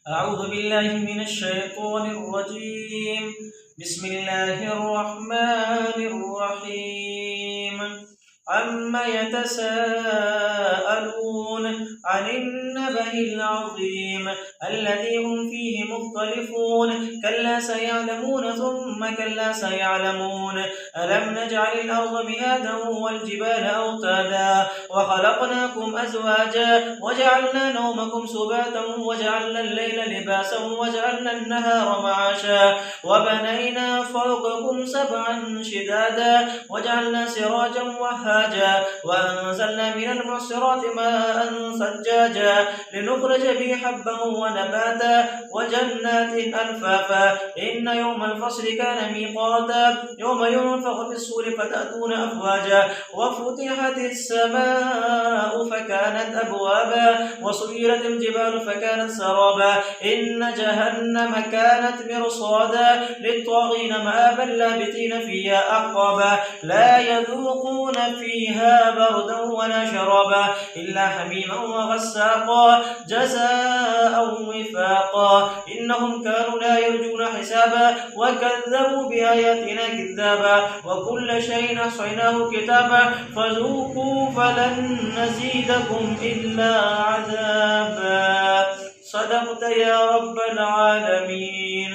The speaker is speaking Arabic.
أعوذ بالله من الشيطان الرجيم. بسم الله الرحمن الرحيم. عما يتساءلون عن النبأ العظيم الذي هم فيه مختلفون. كلا سيعلمون ثم كلا سيعلمون. ألم نجعل الأرض مهادا والجبال أوتادا وخلقناكم أزواجا وجعلنا نومكم سباتا وجعلنا الليل لباسا وجعلنا النهار معاشا وبنينا فوقكم سبعا شدادا وجعلنا سراجا وهاجا وأنزلنا من المعصرات ماء ثجاجا لنخرج به حبا ونباتا وجنات ألفافا. إن يوم الفصل كان ميقاتا يوم ينفخ في الصور فتأتون أفواجا وفتحت السماء فكانت أبوابا وسيرت الجبال فكانت سرابا. إن جهنم كانت مرصادا للطاغين مآبا لابثين فيها أحقابا لا يذوقون فيها بردا ولا شرابا إلا حميما وغساقا جزاء وفاقا. إنهم كانوا لا يرجون حسابا وكذبوا بآياتنا كذابا وكل شيء أحصيناه كتابا فذوقوا فلن نزيدكم إلا عذابا. صدقت يا رب العالمين.